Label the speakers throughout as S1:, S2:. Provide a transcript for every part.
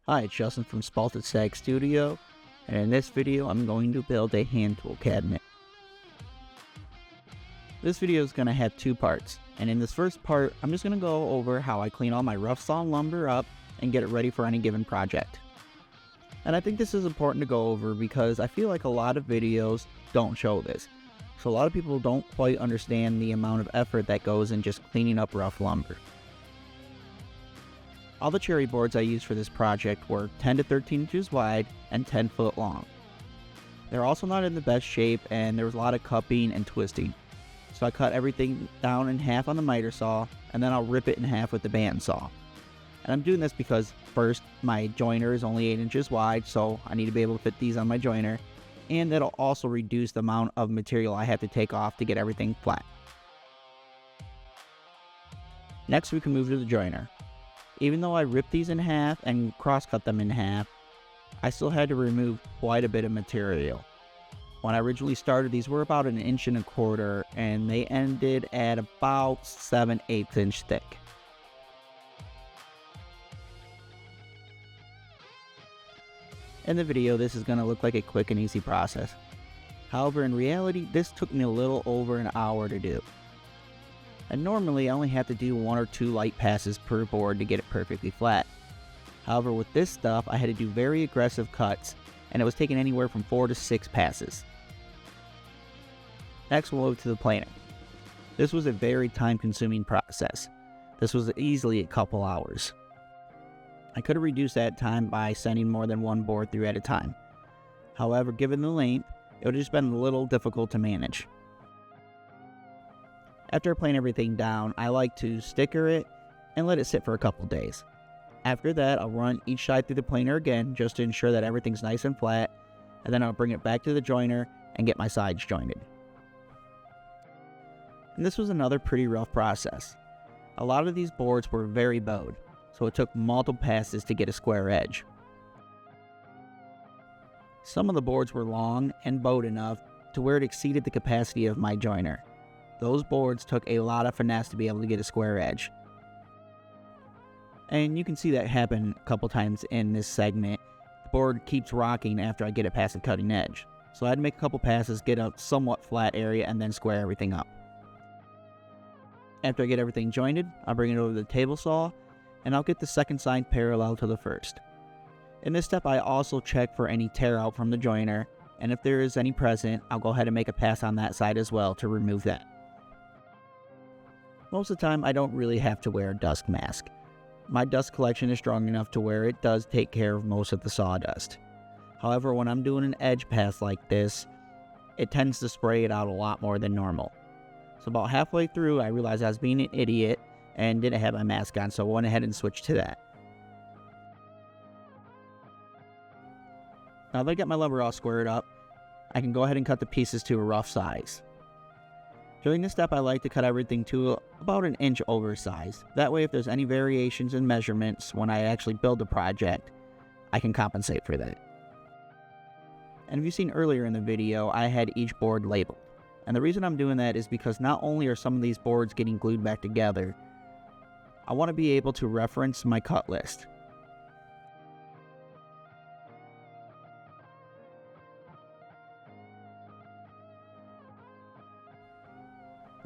S1: Hi, it's Justin from Spalted Stag Studio, and in this video I'm going to build a hand tool cabinet. This video is going to have two parts, and in this first part I'm just going to go over how I clean all my rough sawn lumber up and get it ready for any given project. And I think this is important to go over because I feel like a lot of videos don't show this. So a lot of people don't quite understand the amount of effort that goes in just cleaning up rough lumber. All the cherry boards I used for this project were 10 to 13 inches wide and 10 foot long. They're also not in the best shape and there was a lot of cupping and twisting. So I cut everything down in half on the miter saw and then I'll rip it in half with the bandsaw. And I'm doing this because first, my joiner is only 8 inches wide, so I need to be able to fit these on my joiner, and it'll also reduce the amount of material I have to take off to get everything flat. Next we can move to the joiner. Even though I ripped these in half and cross-cut them in half, I still had to remove quite a bit of material. When I originally started, these were about 1.25 inches, and they ended at about 7/8 inch thick. In the video, this is going to look like a quick and easy process. However, in reality, this took me a little over an hour to do. And normally I only have to do 1 or 2 light passes per board to get it perfectly flat. However, with this stuff I had to do very aggressive cuts, and it was taking anywhere from 4 to 6 passes. Next we'll move to the planing. This was a very time consuming process. This was easily a couple hours. I could have reduced that time by sending more than one board through at a time. However, given the length, it would have just been a little difficult to manage. After I plane everything down, I like to sticker it and let it sit for a couple days. After that, I'll run each side through the planer again just to ensure that everything's nice and flat, and then I'll bring it back to the joiner and get my sides jointed. And this was another pretty rough process. A lot of these boards were very bowed, so it took multiple passes to get a square edge. Some of the boards were long and bowed enough to where it exceeded the capacity of my joiner. Those boards took a lot of finesse to be able to get a square edge. And you can see that happen a couple times in this segment. The board keeps rocking after I get it past the cutting edge. So I had to make a couple passes, get a somewhat flat area, and then square everything up. After I get everything jointed, I'll bring it over to the table saw, and I'll get the second side parallel to the first. In this step, I also check for any tear out from the joiner, and if there is any present, I'll go ahead and make a pass on that side as well to remove that. Most of the time, I don't really have to wear a dust mask. My dust collection is strong enough to where it does take care of most of the sawdust. However, when I'm doing an edge pass like this, it tends to spray it out a lot more than normal. So about halfway through, I realized I was being an idiot and didn't have my mask on, so I went ahead and switched to that. Now that I got my lumber all squared up, I can go ahead and cut the pieces to a rough size. During this step, I like to cut everything to about 1 inch oversized. That way, if there's any variations in measurements when I actually build the project, I can compensate for that. And if you've seen earlier in the video, I had each board labeled. And the reason I'm doing that is because not only are some of these boards getting glued back together, I want to be able to reference my cut list.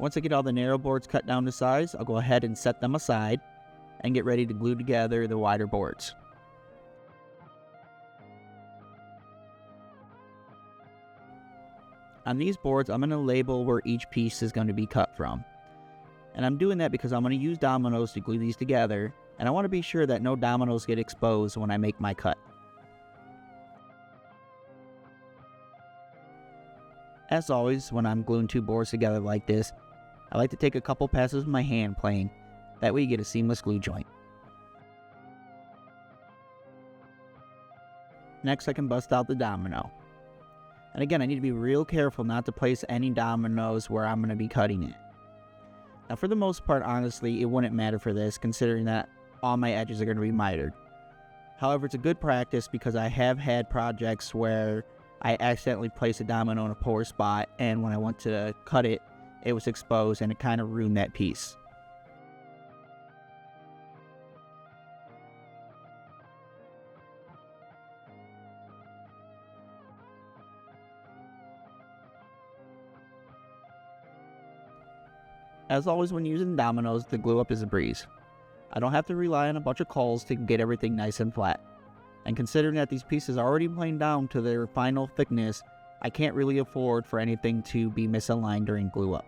S1: Once I get all the narrow boards cut down to size, I'll go ahead and set them aside and get ready to glue together the wider boards. On these boards, I'm going to label where each piece is going to be cut from. And I'm doing that because I'm going to use dominoes to glue these together, and I want to be sure that no dominoes get exposed when I make my cut. As always, when I'm gluing two boards together like this, I like to take a couple passes with my hand plane. That way you get a seamless glue joint. Next, I can bust out the domino. And again, I need to be real careful not to place any dominoes where I'm going to be cutting it. Now for the most part, honestly, it wouldn't matter for this, considering that all my edges are going to be mitered. However, it's a good practice because I have had projects where I accidentally placed a domino in a poor spot, and when I went to cut it, it was exposed and it kind of ruined that piece. As always when using dominoes, the glue up is a breeze. I don't have to rely on a bunch of coals to get everything nice and flat. And considering that these pieces are already planed down to their final thickness, I can't really afford for anything to be misaligned during glue up.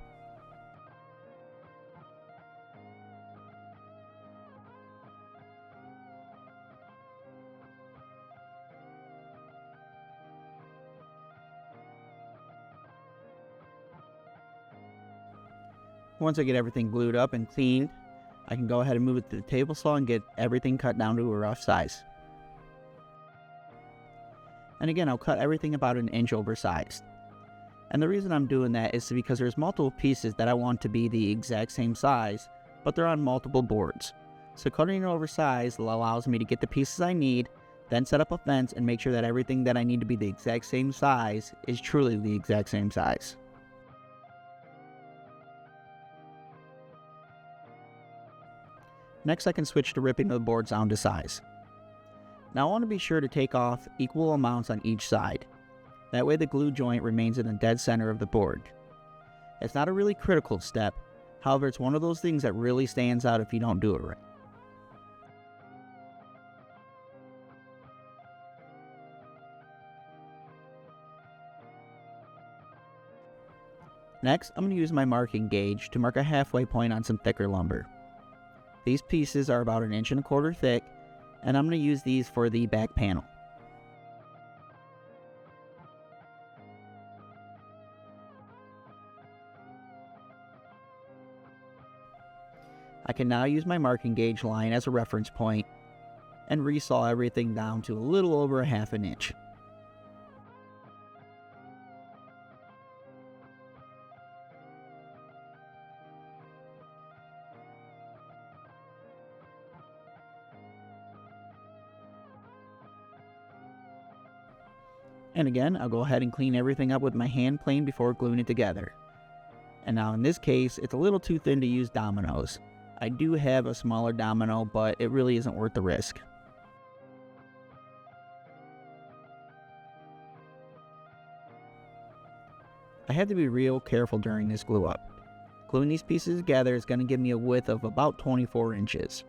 S1: Once I get everything glued up and cleaned, I can go ahead and move it to the table saw and get everything cut down to a rough size. And again, I'll cut everything about an inch oversized. And the reason I'm doing that is because there's multiple pieces that I want to be the exact same size, but they're on multiple boards. So cutting it oversized allows me to get the pieces I need, then set up a fence and make sure that everything that I need to be the exact same size is truly the exact same size. Next, I can switch to ripping the boards down to size. Now I want to be sure to take off equal amounts on each side. That way the glue joint remains in the dead center of the board. It's not a really critical step, however it's one of those things that really stands out if you don't do it right. Next, I'm going to use my marking gauge to mark a halfway point on some thicker lumber. These pieces are about 1 1/4 inches thick, and I'm going to use these for the back panel. I can now use my marking gauge line as a reference point and resaw everything down to a little over 1/2 inch. And again, I'll go ahead and clean everything up with my hand plane before gluing it together. And now in this case, it's a little too thin to use dominoes. I do have a smaller domino, but it really isn't worth the risk. I had to be real careful during this glue up. Gluing these pieces together is going to give me a width of about 24 inches.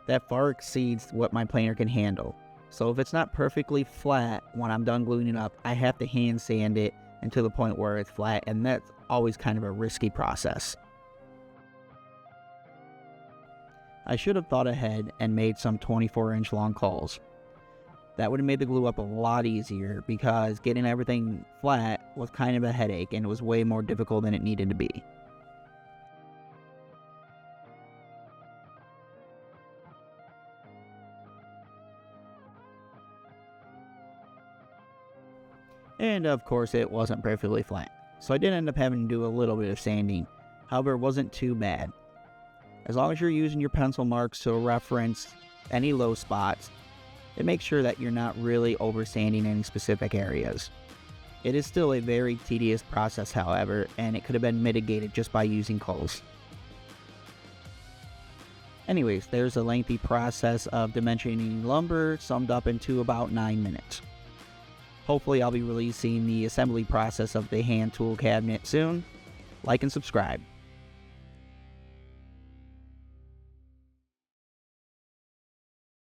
S1: That far exceeds what my planer can handle. So if it's not perfectly flat when I'm done gluing it up, I have to hand sand it until the point where it's flat, and that's always kind of a risky process. I should have thought ahead and made some 24-inch long coals. That would have made the glue up a lot easier because getting everything flat was kind of a headache and it was way more difficult than it needed to be. And of course it wasn't perfectly flat, so I did end up having to do a little bit of sanding. However, it wasn't too bad. As long as you're using your pencil marks to reference any low spots, it makes sure that you're not really over sanding any specific areas. It is still a very tedious process, however, and it could have been mitigated just by using coals. Anyways, there's a lengthy process of dimensioning lumber summed up into about 9 minutes. Hopefully I'll be releasing the assembly process of the hand tool cabinet soon. Like and subscribe.